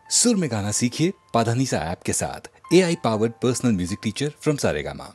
सुर में गाना सीखिए पाधानीसा ऐप के साथ। AI powered personal music teacher from Saregama.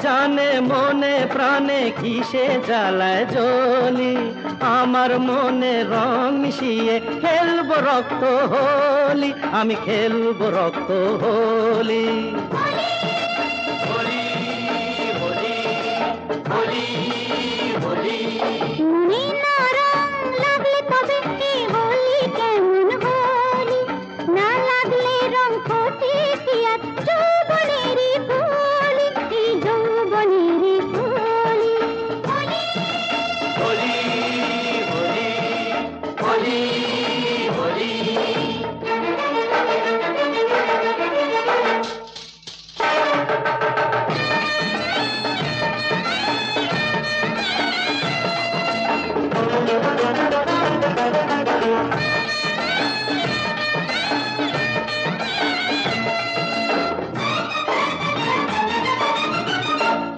জানে মনে প্রাণে কিসে জ্বালায় জ্বলি, আমার মনে রং মিশিয়ে খেলবো রক্ত হোলি, আমি খেলবো রক্ত হোলি।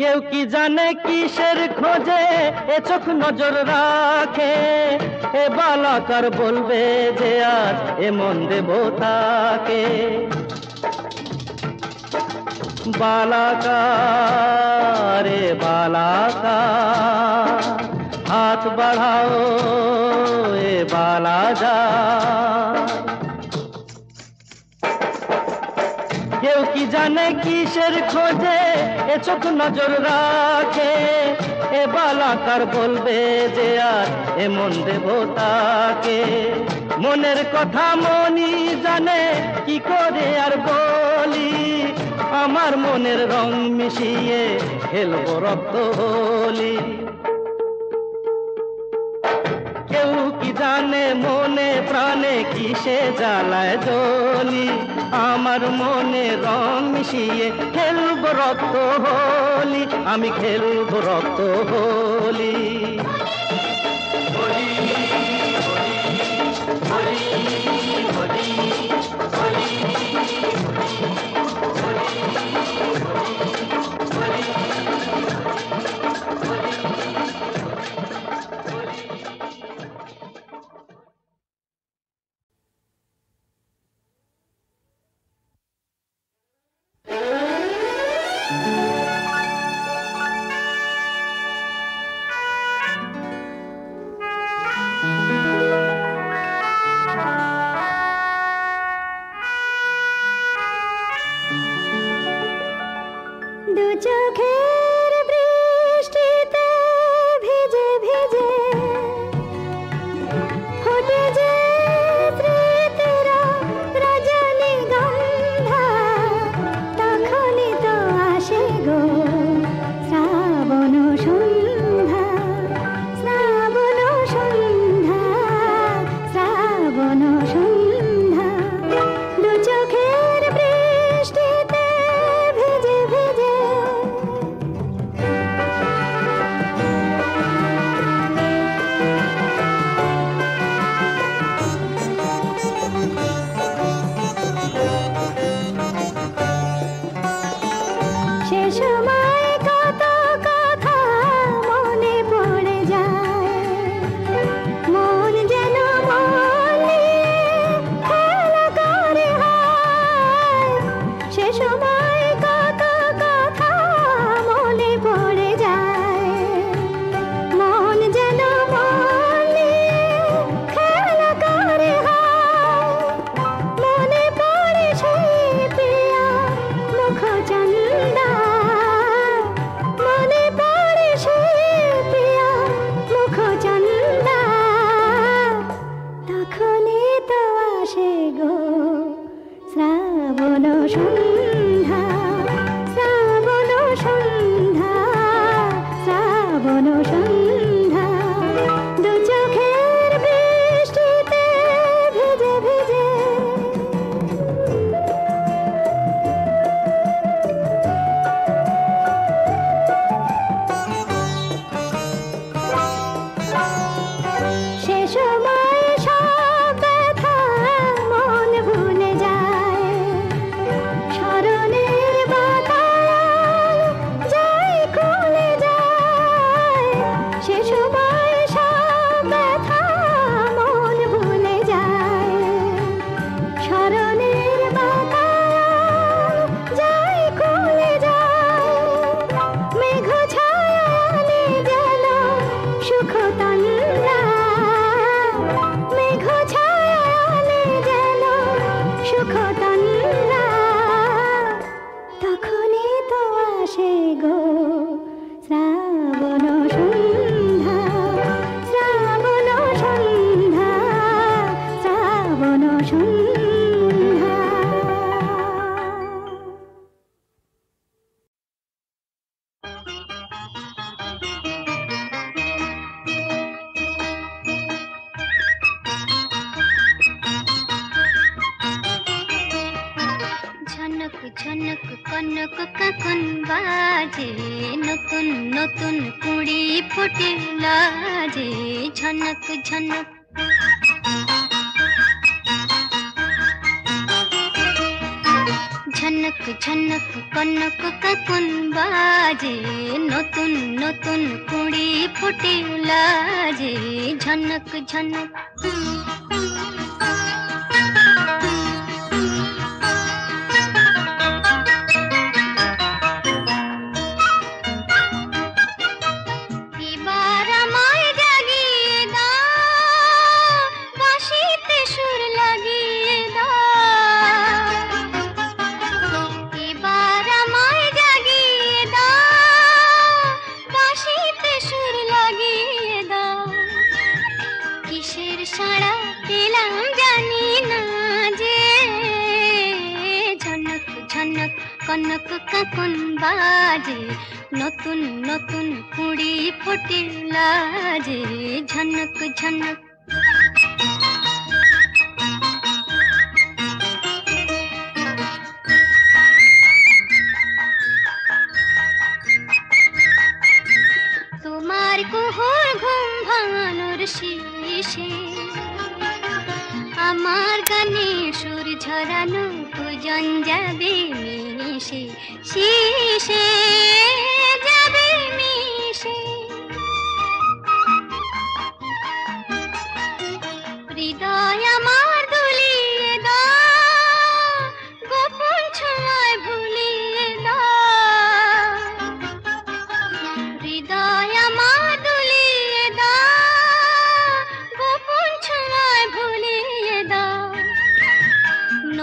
কেউ কি জানে কিসের খোঁজে এ চোখ নজর রাখে, এ বালাকার বলবে যে আজ এ মন দেব তাকে। বালাকার এ বালাকার হাত বাড়াও এ বালাজা। কেউ কি জানে কিসের খোঁজে এ চোখ নজর রাখে, এ বালাকার বলবে যে আর এ মন দেব তাকে। মনের কথা মনি জানে কি করে আর বলি, আমার মনের রং মিশিয়ে খেলবো রক্ত হোলি। কেউ কি জানে মনে প্রাণে কিসে জ্বালায় জ্বলি, আমার মনে রং মিশিয়ে খেলবো রক্ত হোলি, আমি খেলবো রক্ত হোলি।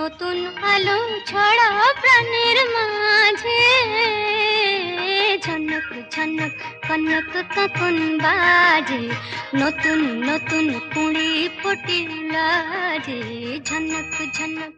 নতুন আলো ছড়া প্রাণের মাঝে, ঝনক ঝনক কনক কাকন বাজে, নতুন নতুন কুড়ি ফুটে লাজে, ঝনক ঝনক।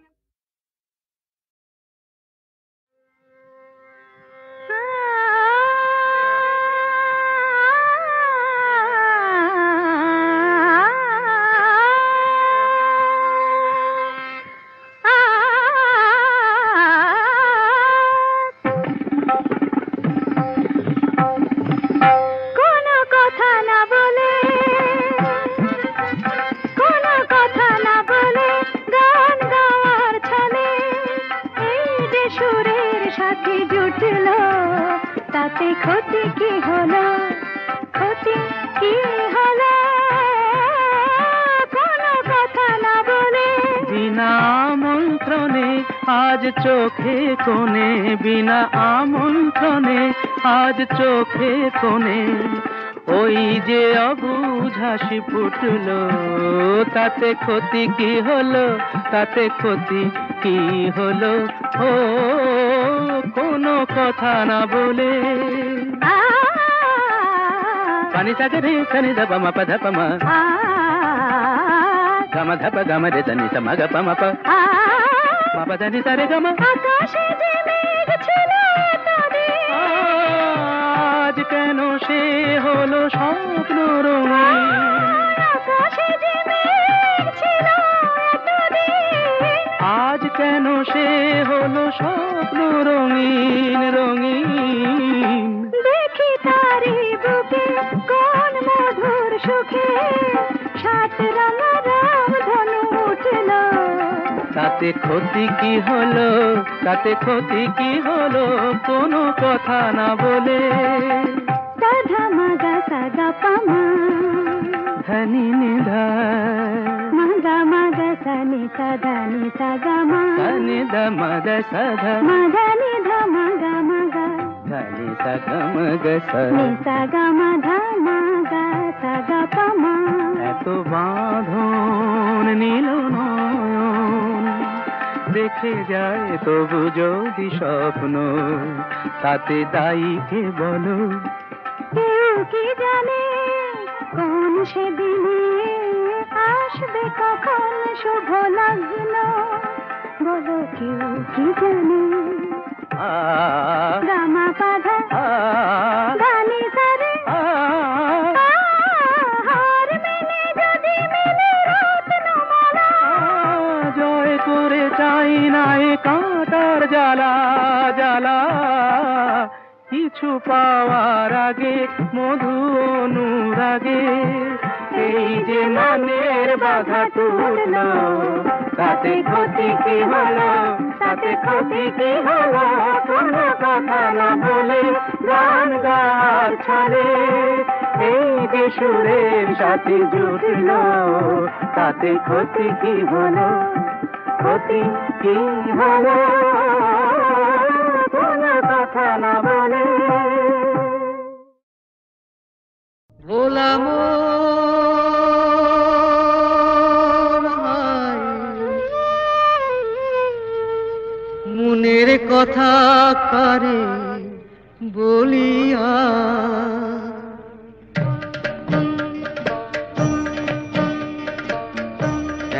তাতে ক্ষতি কি হলো, ক্ষতি কি হলো, কোনো কথা না বলে। বিনা আমন্ত্রণে আজ চোখে কোণে, বিনা আমন্ত্রণে আজ চোখে কোণে, ওই যে অবুঝ হাসি ফুটলো, তাতে ক্ষতি কি হলো, তাতে ক্ষতি কি হলো, ও কোনো কথা না বলে। পানি সাগরে সনি ধপ মা পা ধপ মা, গম ধপ গম রে ধনি স মগ প ম প, মা পা ধনি সা রে গম। আকাশে যে মেঘ ছিল এতদিন, আজ কেন সে হলো স্বপ্ন রঙিন, আকাশে যে মেঘ ছিল এতদিন, আজ কেন সে হলো স্বপ্ন রঙিন রঙিন। দেখি তারি বুকে কোন মধুর সুখে, সাত রঙা রাম ধনু উঠল, তাতে ক্ষতি কি হলো, তাতে ক্ষতি কি হলো, কোনো কথা না বলে। সাধা মাগা সাগা পামা, ধনি নিধা মাগা মাগা সানি সাধা নি সাগা মা, ধনি দ মগ সধা মাগা নি ধা মাগা মাগা, ধনি সগ মগ স। নি সাগা মাধা মাগা সাগা পামা। এত বাঁধন নীল নয়ন দেখে যায় তবু যদি স্বপ্ন, তাতে দায়ী কে বলো। কেউ কি জানে কোন সেদিনে আসবে কখন শুভ লগ্ন, বলো কেউ কি জানে। গামা পাধা গানি সারে, হার মেলে যদি মেলে রত্নমালা, জয় করে চাই না এ কাঁটার জ্বালা জ্বালা, কিছু পাওয়ার আগে মধু অনুরাগে, এই যে মনের বাধা টুটলো, তাতে ক্ষতি কি হলো, তাতে ক্ষতি কি হলো, কোনো কথা না বলে গান গাওয়ার ছলে, এই যে সুরের সাথে জুটলো, তাতে ক্ষতি কি হলো, ক্ষতি কি হলো, কোনো কথা না বলে। ভোলা মনের কথা কারে বলিয়া,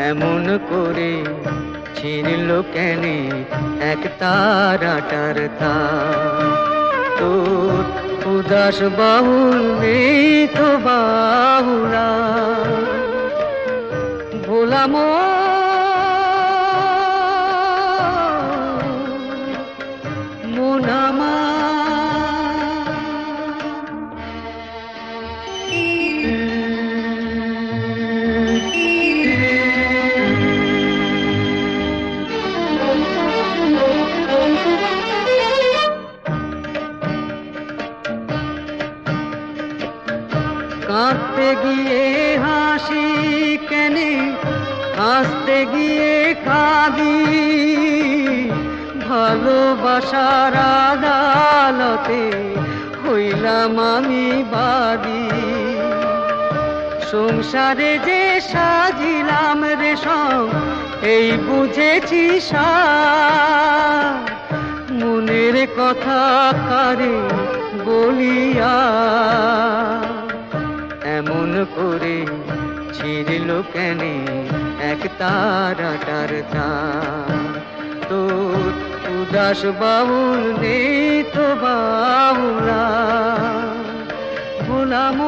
এমন করে ছিঁড়ল কেনে এক তারাটার তার, তোর উদাস বাহুল নেই তো বাহুলা, ভোলা মন আমার। কাঁদতে গিয়ে হাসি কেনে, হাসতে গিয়ে কাঁদি, ভালোবাসার আদালতে হইলাম আমি বাদী, সংসারে যে সাজিলাম রেশম এই বুঝেছি সার, মনের কথা কারে বলিয়া এমন করে ছিড়ল কেনে এক তারাটার তার। তোর উদাস বাউল নেই তো বাউলা ভোলাম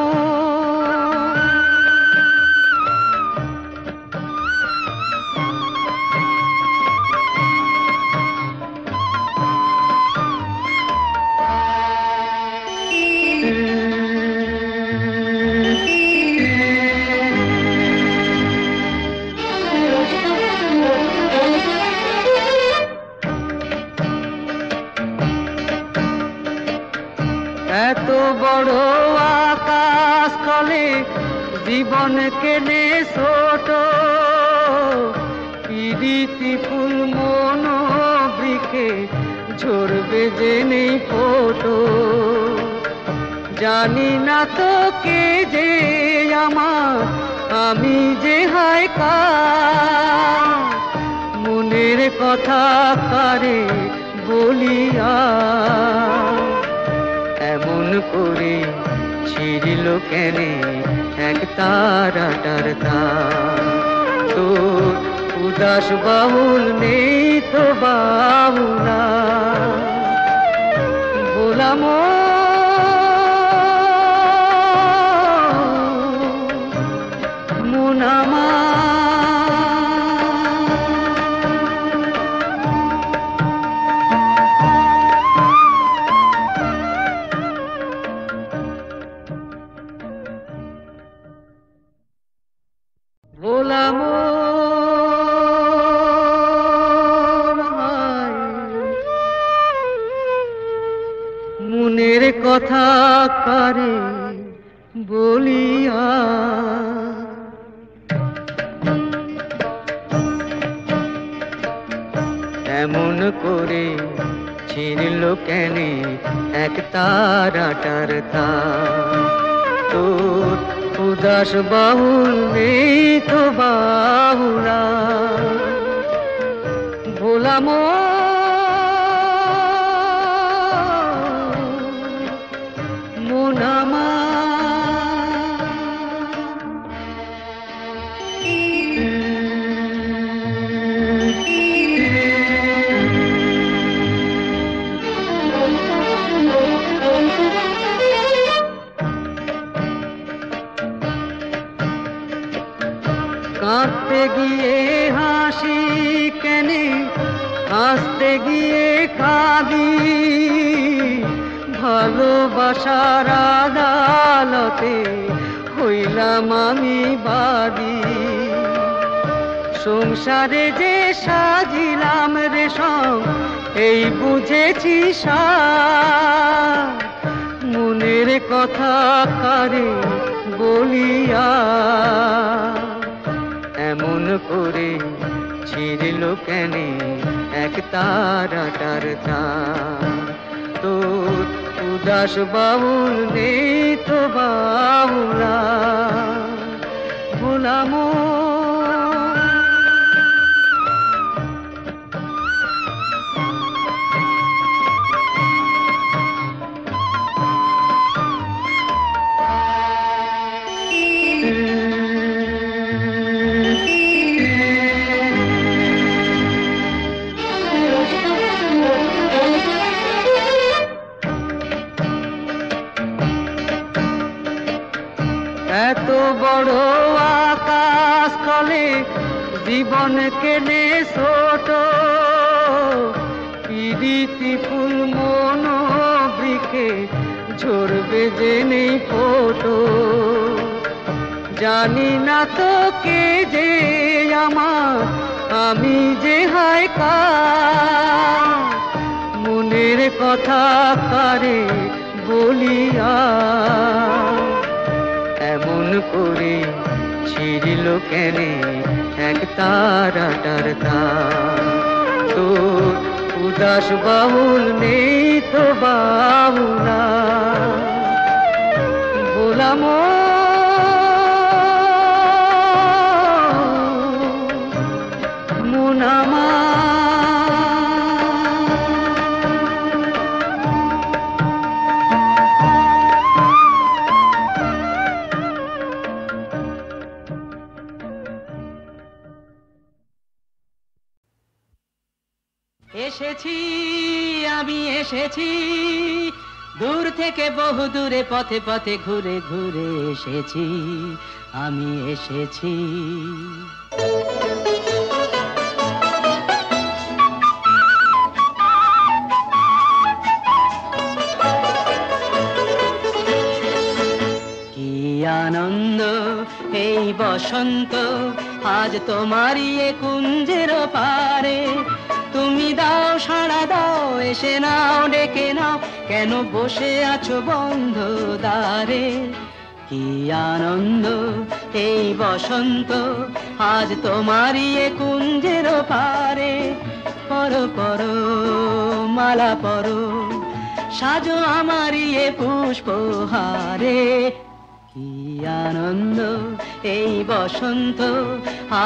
এত বড় আকাশ কলে জীবন কেনে ছোট, পিরিতি ফুল মন বৃক্ষে ঝরবে যে নেই ফোটো। জানি না তো কে যে আমার, আমি যে হায় কার, মনের কথা কারে বলিয়া এমন করে ছিড়ল কেনে এক তারাটার তার। তোর উদাস বাউল নেই তো বাউলা বলাম মুনামা। ভোলাম মনের কথা কারে বলিয়া এমন করে ছিড়ল কেনে এক তারাটার তার। তোর উদাস বাউল নেই তো বাউলা ভোলাম মুনামা। কাঁদতে গিয়ে হাসি কেনে, হাসতে গিয়ে কাঁদি, ভালোবাসার আদালতে হইলাম আমি বাদী। সংসারে যে সাজিলাম রেশম এই বুঝেছি সার, মনের কথা কারে বলিয়া এমন করে ছিড়ল কেনে এক তারাটার তার। তোর উদাস বাউল নেই তো বাউলা ভোলাম এত বড় আকাশ কলে জীবন কেনে ছোট, পিরিতি ফুল মন বৃক্ষে ঝরবে যে নেই ফোটো। জানি না তো কে যে আমার, আমি যে হায় কার, মনের কথা কারে বলিয়া এমন করে ছিড়ল কেনে এক তারাটার তার। তোর উদাস বাউল নেই তো বাউলা বলাম এসেছি আমি এসেছি দূর থেকে বহু দূরে পথে পথে ঘুরে ঘুরে এসেছি আমি এসেছি কি আনন্দ এই বসন্ত আজ তোমারই এ কুঞ্জের পারে তুমি দাও সাড়া দাও এসে নাও ডেকে নাও কেন বসে আছো বন্ধ দ্বারে কি আনন্দ এই বসন্ত আজ তোমারই এ কুঞ্জের পারে পরো পরো মালা পরো সাজো আমারই এ পুষ্পহারে কি আনন্দ এই বসন্ত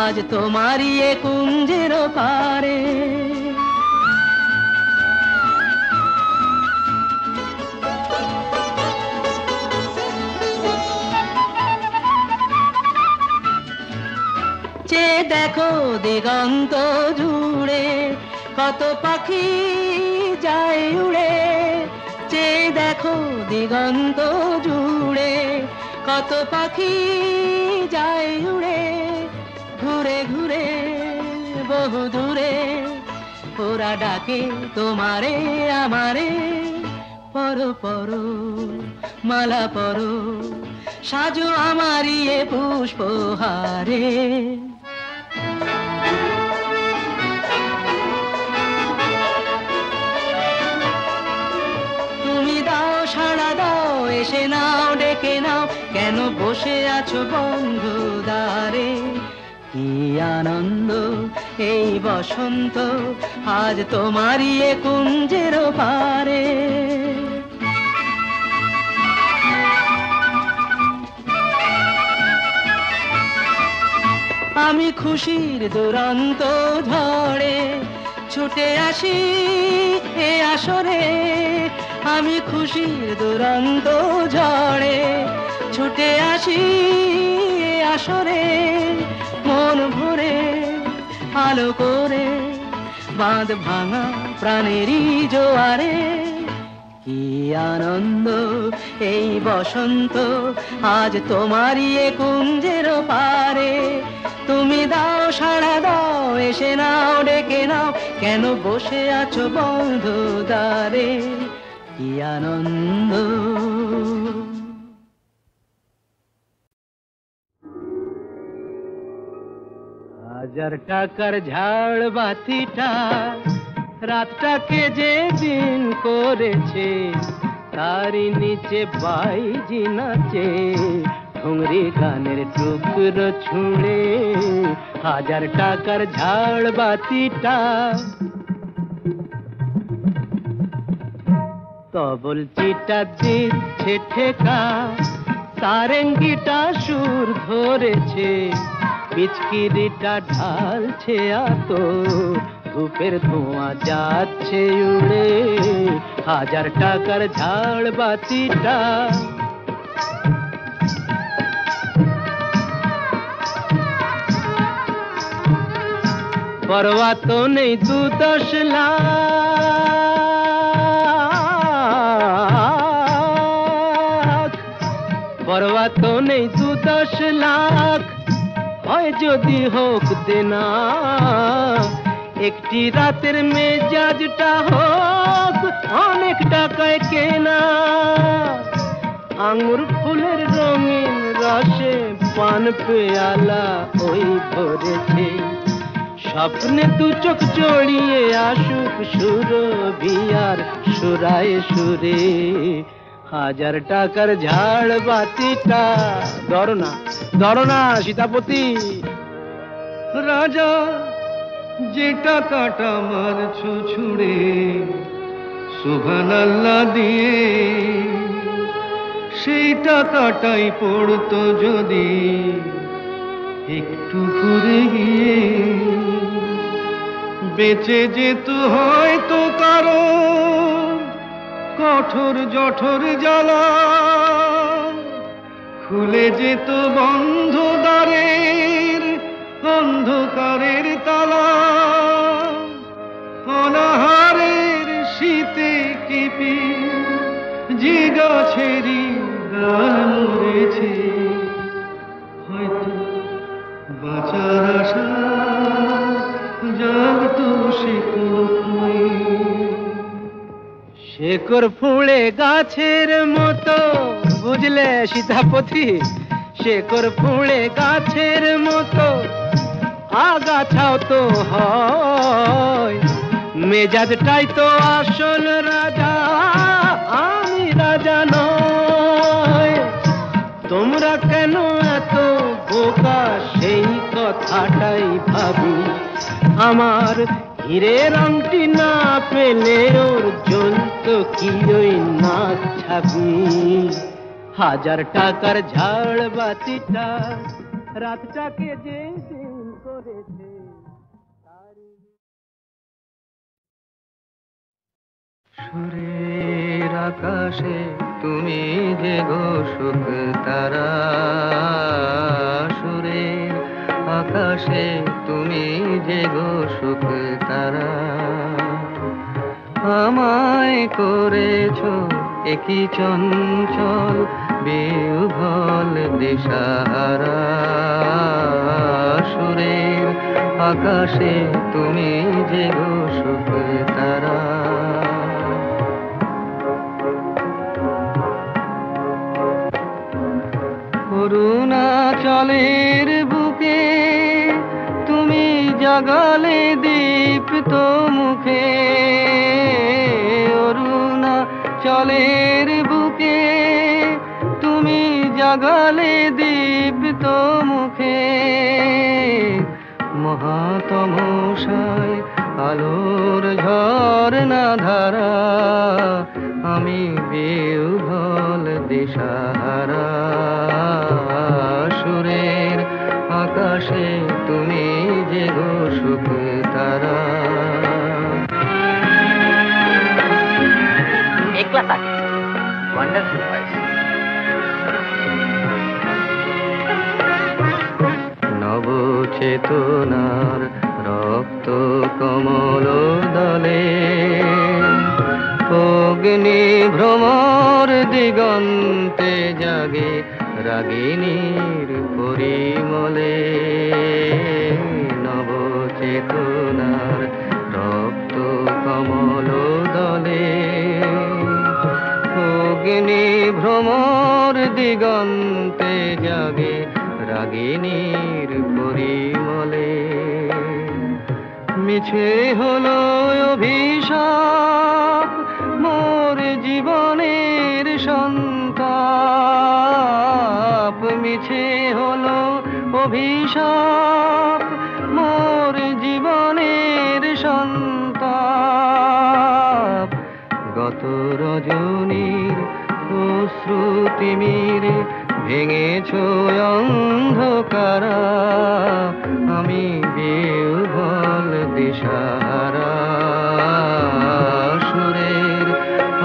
আজ তোমারই এ কুঞ্জের পারে চেয়ে দেখো দিগন্ত জুড়ে কত পাখি যায় উড়ে চেয়ে দেখো দিগন্ত জুড়ে কত পাখি যায় উড়ে ঘুরে ঘুরে বহু দূরে ওরা ডাকে তোমারে আমারে পরো পরো মালা পরো সাজো আমারই এ পুষ্পহারে তুমি দাও সাড়া দাও এসে নাও ডেকে নাও কেন বসে আছো বন্ধ দ্বারে কি আনন্দ এই বসন্ত আজ তোমারই এ কুঞ্জের পারে আমি খুশির দুরন্ত ঝড়ে ছুটে আসি এ আসরে আমি খুশির দুরন্ত ঝড়ে ছুটে আসি এ আসরে মন ভরে আলো করে বাঁধ ভাঙা প্রাণেরই জোয়ারে কি আনন্দ এই বসন্ত আজ তোমারই এ কুঞ্জের পারে তুমি দাও সাড়া দাও এসে নাও ডেকে নাও কেন বসে আছো বন্ধ দ্বারে কি আনন্দ হাজার টাকার ঝাড় বাতিটা রাতটাকে যে দিন করেছে তারই নিচে বাইজি নাচে ঠুংরি গানের টুকরো ছুঁড়ে হাজার টাকার ঝাড় বাতিটা তবল চিটা দিচ্ছে ঠেকা সারেঙ্গিটা সুর ধরেছে পিচকিরিটা ঢালছে আতো ধূপের ধোঁয়া যাচ্ছে উড়ে হাজার টাকার ঝাড় বাতিটা পরোয়া তো নেই 2-10 লাখ পরোয়া তো নেই 2-10 লাখ হয় যদি হোক দেনা একটি রাতের মেজাজটা হোক অনেক টাকায় কেনা আঙুর ফুলের রঙিন রসে পান পেয়ালা ওই ভরেছে স্বপ্নে 2 চোখ জড়িয়ে আসুক সুরভিয়ার সুরায় সুরে হাজার টাকার ঝাড় বাতিটা ধরো না সীতাপতি রাজা যে টাকাটা মারছো ছুড়ে সুবহানাল্লাহ দিয়ে সেই টাকাটাই পড়তো যদি একটু ঘুরে গিয়ে বেঁচে যেত হয়তো কারো কঠোর জঠোর জ্বালা খুলে যেত বন্ধ দ্বারের অন্ধকারের তালা অনাহারের শীতে কেঁপে যে গাছেরই ডাল মরেছে, হয়তো বাঁচার আশা জাগতো সে কোথায়। শেকড় ফুঁড়ে গাছের মতো, বুঝলে সীতাপতি, শেকড় ফুঁড়ে গাছের মতো আগাছাও তো হয়। মেজাজটাই তো আসল রাজা, আমি রাজা নয়। তোমরা কেন এত বোকা সেই কথাটাই ভাবি। আমার হীরের আংটি না পেলে ওর জন্ত কি ওই নাচ ছাবি। 1000 টাকার ঝাড় বাতিটা রাতটাকে যে দিন করেছে। সুরের আকাশে তুমি যে গো সুখ তারা, সুরের আকাশে তুমি যে গো সুখ তারা। আমায় করেছ একই চঞ্চল বিহ্বল দিশাহারা। সুরের আকাশে তুমি যে গো সুখ তারা। অরুণাচলের বুকে তুমি জাগালে দীপ্ত মুখে। অরুণাচলের বুকে তুমি জাগালে দীপ্ত মুখে। মহাতমশায় আলোর ঝরনা ধারা, আমি বিহ্বল দিশাহারা। সুরের আকাশে তুমি যে গো সুখ তারা। একলা থাকে ওয়ান্ডারফুল ভয়েস। নবচেতনার রক্ত কমল দলে, অগ্নি ভ্রমর দিগন্তে জাগে রাগিনীর পরিমলে। নবচেতনার রক্ত কমল দলে, অগ্নি ভ্রমর দিগন্তে জাগে রাগিনীর পরিমলে। মিছে হলো অভিশাপ মোর জীবনের সন্তাপ। মিছে হলো অভিশাপ মোর জীবনের সন্তাপ। গত রজনীর অশ্রুতিমির ভেঙেছ অন্ধকারা, আমি বিহ্বল দিশাহারা। সুরের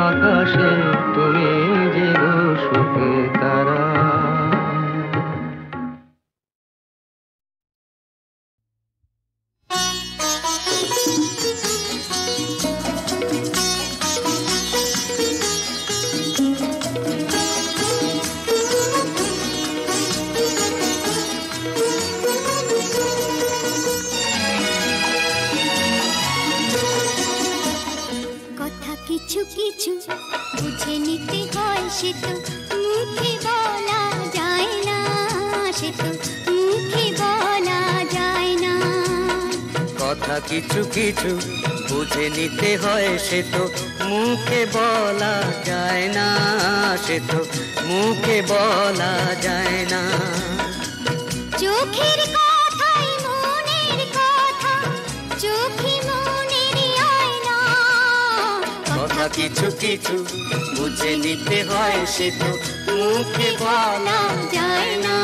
আকাশে তুমি যে গো সুখ তারা। কিছু কিছু বুঝে নিতে হয়, সে তো মুখে বলা যায় না, সে তো মুখে বলা যায় না। কথা কিছু কিছু বুঝে নিতে হয়, সে তো মুখে বলা যায় না, সে তো মুখে বলা যায় না। চোখের কথাই মনের কথা, চোখে মনের আয়না। কথা কিছু কিছু বুঝে নিতে হয়, সে তো মুখে বলা যায় না,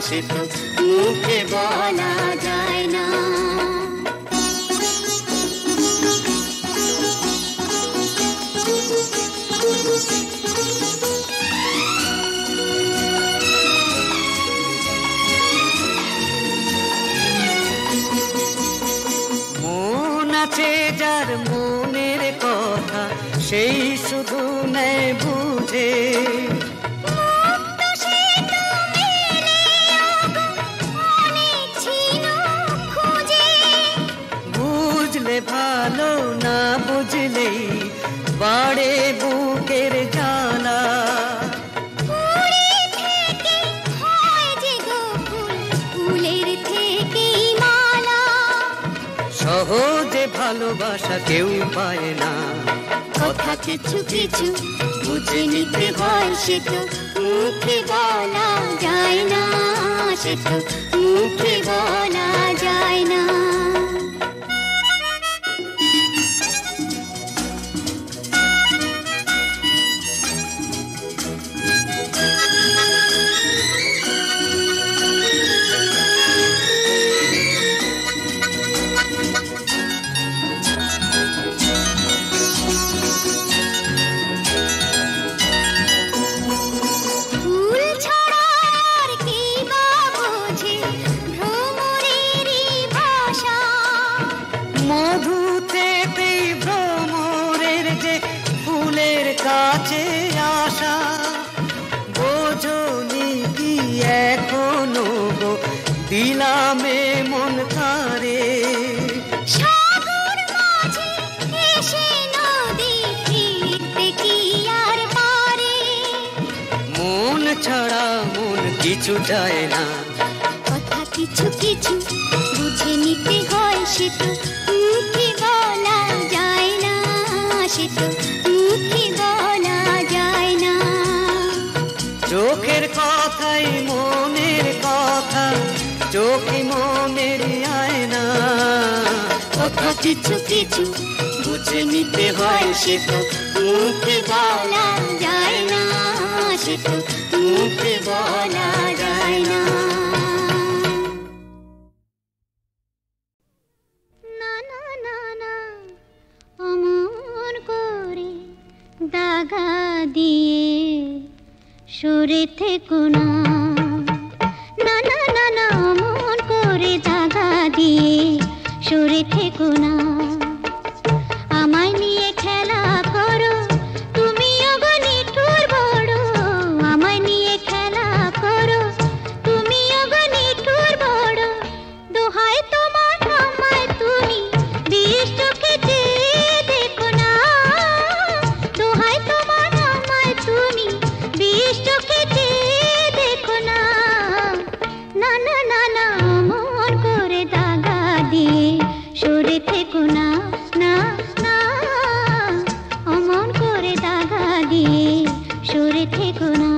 সে তো মুখে বলা যায় না। মন আছে যার সেই শুধু নেয় বুঝে। বুঝলে ভালো, না বুঝলেই বাড়ে বুকের জ্বালা। সহজে ভালোবাসা কেউ পায় না, কথা কিছু কিছু বুঝে নিতে হয়, সে তো মুখে বলা যায় না, সে তো মুখে বলা যায় না। কাছে আসা বোঝনি কি এখনো গো দিলামে মন কারে। সাগর মাঝে এসে নদী ফিরতে কি আর পারে, মন ছাড়া মন কিছু যায় না, কথা কিছু কিছু বুঝে নিতে হয়, সে তো মুখে বলা যায় না, সে তো মুখে বলা যায় না। চোখের কথাই মনের কথা, চোখে মনের আয়না, কথা কিছু কিছু বুঝে নিতে হয়, সে তো মুখে বলা যায় না, সে তো মুখে বলা যায় না। না না না না অমন করে দাগা দিয়ে সরে থেকো না, না না না না অমন করে দাগা দিয়ে সরে থেকো না। আমায় নিয়ে খেলা করো তুমি অগণিঠুর বড়, আমায় নিয়ে খেলা করো তুমি অগণিঠুর বড়। দোহাই তোমার আমায় তুমি বিষ চোখে চেয়ে দেখো না, দোহাই তোমার আমায় তুমি বিষ চোখে চেয়ে দেখো না। না না না না অমন করে দাগা দিয়ে সরে থেকো না, না না অমন করে দাগা দিয়ে সরে থেকো না।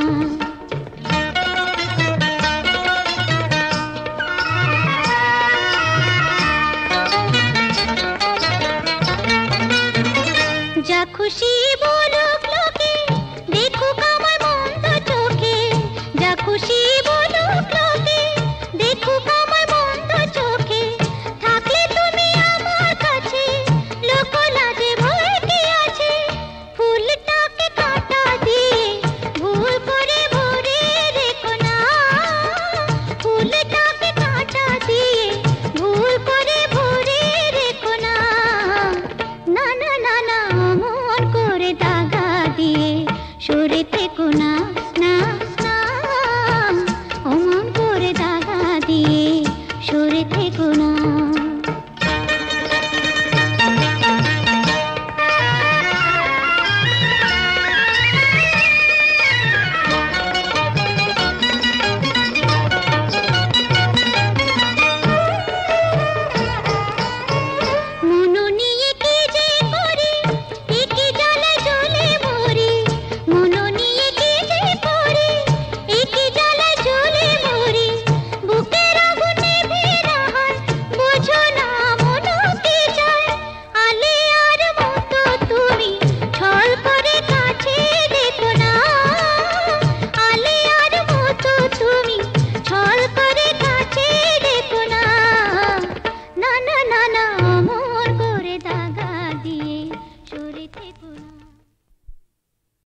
যা খুশি বলো